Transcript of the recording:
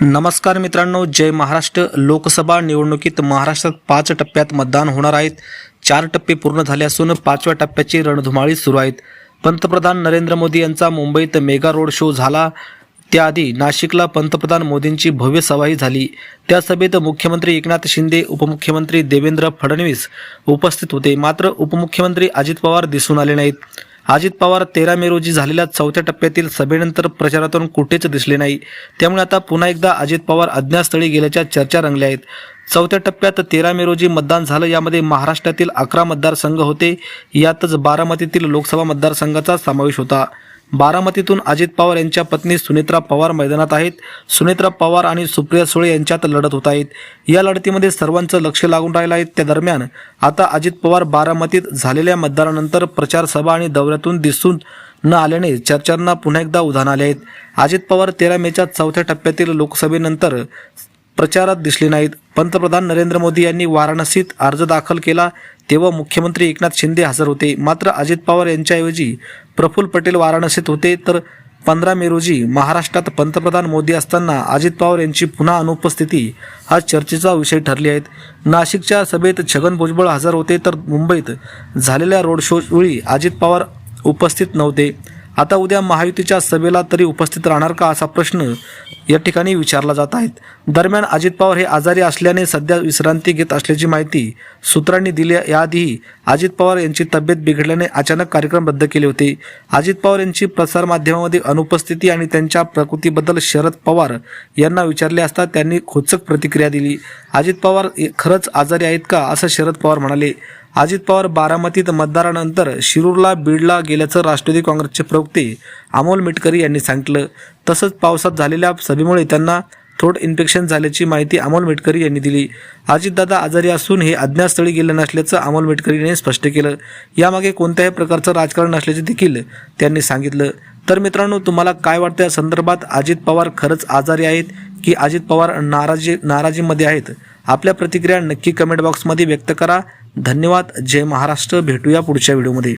नमस्कार मित्रांनो, जय महाराष्ट्र. लोकसभा निवडणुकीत महाराष्ट्रात 5 टप्प्यात मतदान होणार आहेत. 4 टप्पे पूर्ण झाले असून 5व्या टप्प्याची रणधुमाळी सुरू आहेत. पंतप्रधान नरेंद्र मोदी यांचा मुंबईत मेगा रोड शो झाला. त्याआधी नाशिकला पंतप्रधान मोदींची भव्य सभाही झाली. त्या सभेत मुख्यमंत्री एकनाथ शिंदे, उपमुख्यमंत्री देवेंद्र फडणवीस उपस्थित होते. मात्र उपमुख्यमंत्री अजित पवार दिसून आले नाहीत. अजित पवार 13 मे रोजी झालेल्या 4थ्या टप्प्यातील सभेनंतर प्रचारातून कुठेच दिसले नाही. त्यामुळे आता पुन्हा एकदा अजित पवार अज्ञातस्थळी गेल्याच्या चर्चा रंगल्या आहेत. 4थ्या टप्प्यात 13 मे रोजी मतदान झालं. यामध्ये महाराष्ट्रातील 11 मतदारसंघ होते. यातच बारामतीतील लोकसभा मतदारसंघाचा समावेश होता. बारामतीतून अजित पवार यांच्या पत्नी सुनेत्रा पवार मैदानात आहेत. सुनेत्रा पवार आणि सुप्रिया सुळे यांच्यात लढत होत आहेत. या लढतीमध्ये सर्वांचं लक्ष लागून राहिलं आहे. त्या दरम्यान आता अजित पवार बारामतीत झालेल्या मतदानानंतर प्रचार सभा आणि दौऱ्यातून दिसून न आल्याने चर्चांना पुन्हा एकदा उधाण आले आहेत. अजित पवार 13 मेच्या 4थ्या टप्प्यातील लोकसभेनंतर प्रचारात दिसले नाहीत. पंतप्रधान नरेंद्र मोदी यांनी वाराणसीत अर्ज दाखल केला तेव्हा मुख्यमंत्री एकनाथ शिंदे हजर होते. मात्र अजित पवार यांच्याऐवजी प्रफुल्ल पटेल वाराणसीत होते. तर 15 मे रोजी महाराष्ट्रात पंतप्रधान मोदी असताना अजित पवार यांची पुन्हा अनुपस्थिती हा चर्चेचा विषय ठरली आहे. नाशिकच्या सभेत छगन भुजबळ हजर होते, तर मुंबईत झालेल्या रोड शोवेळी अजित पवार उपस्थित नव्हते. आता उद्या महायुतीच्या सभेला तरी उपस्थित राहणार का, असा प्रश्न या ठिकाणी विचारला जात आहे. दरम्यान अजित पवार हे आजारी असल्याने सध्या विश्रांती घेत असल्याची माहिती सूत्रांनी दिली. याआधीही अजित पवार यांची तब्येत बिघडल्याने अचानक कार्यक्रम रद्द केले होते. अजित पवार यांची प्रसारमाध्यमामध्ये अनुपस्थिती आणि त्यांच्या प्रकृतीबद्दल शरद पवार यांना विचारले असता त्यांनी खोचक प्रतिक्रिया दिली. अजित पवार खरंच आजारी आहेत का, असं शरद पवार म्हणाले. अजित पवार बारामतीत मतदारानंतर शिरूरला, बीडला गेल्याचं राष्ट्रवादी काँग्रेसचे प्रवक्ते अमोल मिटकरी यांनी सांगितलं. तसंच पावसात झालेल्या सभेमुळे त्यांना थ्रोट इन्फेक्शन झाल्याची माहिती अमोल मिटकरी यांनी दिली. अजितदादा आजारी असून हे अज्ञातस्थळी गेले नसल्याचं अमोल मिटकरी यांनी स्पष्ट केलं. यामागे कोणत्याही प्रकारचं राजकारण नसल्याचे देखील त्यांनी सांगितलं. तर मित्रांनो, तुम्हाला काय वाटतं या संदर्भात? अजित पवार खरंच आजारी आहेत की अजित पवार नाराजीमध्ये आहेत? आपल्या प्रतिक्रिया नक्की कमेंट बॉक्समध्ये व्यक्त करा. धन्यवाद. जय महाराष्ट्र. भेटूया पुढच्या व्हिडिओमध्ये.